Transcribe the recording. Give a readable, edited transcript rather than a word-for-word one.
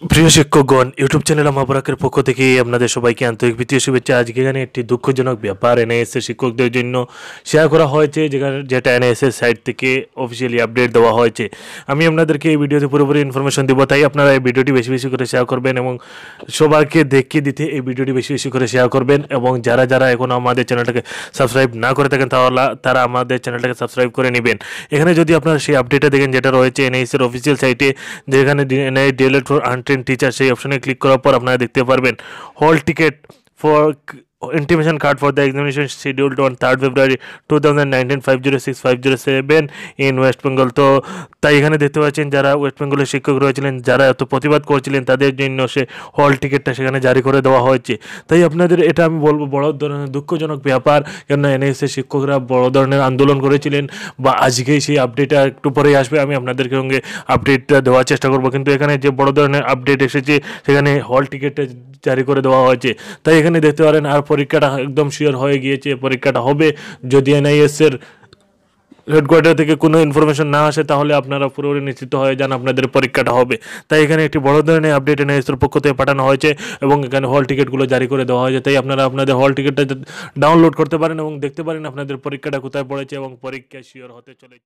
প্রিয় শিক্ষকগণ, YouTube channel মহাপরাকের পক্ষ থেকে আপনাদের সবাইকে আন্তরিক প্রীতীয় শুভেচ্ছা। আজকে এখানে একটি দুঃখজনক ব্যাপার এনআইএসের শিক্ষকদের জন্য শেয়ার করা হয়েছে, যেটা এনআইএসের সাইট থেকে অফিসিয়ালি আপডেট দেওয়া হয়েছে। আমি আপনাদেরকে এই ভিডিওতে পুরোপুরি ইনফরমেশন দেবো, তাই আপনারা এই ভিডিওটি বেশি বেশি করে শেয়ার করবেন এবং সবাইকে দেখিয়ে দিতে এই ভিডিওটি বেশি বেশি করে শেয়ার করবেন। এবং যারা যারা এখনও আমাদের চ্যানেলটাকে সাবস্ক্রাইব না করে থাকেন তাহলে তারা আমাদের চ্যানেলটাকে সাবস্ক্রাইব করে নেবেন। এখানে যদি আপনারা সেই আপডেটটা দেখেন যেটা রয়েছে এনআইএসের অফিসিয়াল সাইটে, যেখানে NI DElEd for untrained teacher, সেই অপশনে ক্লিক করার পর আপনারা দেখতে পারবেন hall ticket for intimation card for the examination scheduled on 3rd February 2019 506-507 in West Bengal। তো তাই এখানে দেখতে পাচ্ছেন যারা ওয়েস্ট বেঙ্গলের শিক্ষক রয়েছিলেন, যারা এত প্রতিবাদ করছিলেন, তাদের জন্য সে হল টিকিটটা সেখানে জারি করে দেওয়া হয়েছে। তাই আপনাদের এটা আমি বলবো বড় ধরনের দুঃখজনক ব্যাপার, কেননা এনএসএস শিক্ষকরা বড় ধরনের আন্দোলন করেছিলেন, বা আজকেই সেই আপডেটটা একটু পরেই আসবে, আমি আপনাদেরকে সঙ্গে আপডেটটা দেওয়ার চেষ্টা করব। কিন্তু এখানে যে বড় ধরনের আপডেট এসেছে, সেখানে হল টিকিটটা জারি করে দেওয়া হয়েছে। তাই এখানে দেখতে পারেন আর পরীক্ষাটা একদম শিওর হয়ে গিয়েছে, পরীক্ষাটা হবে। যদি এনআইএসের হেডকোয়ার্টার থেকে কোনো ইনফরমেশন না আসে, তাহলে আপনারা পুরোপুরি নিশ্চিত হয়ে যান আপনাদের পরীক্ষাটা হবে। তাই এখানে একটি বড় ধরনের আপডেট এনআইএসের পক্ষ থেকে পাঠানো হয়েছে এবং এখানে হল টিকিটগুলো জারি করে দেওয়া হয়েছে। তাই আপনারা আপনাদের হল টিকিটটা ডাউনলোড করতে পারেন এবং দেখতে পারেন আপনাদের পরীক্ষাটা কোথায় পড়েছে এবং পরীক্ষা শিওর হতে চলেছে।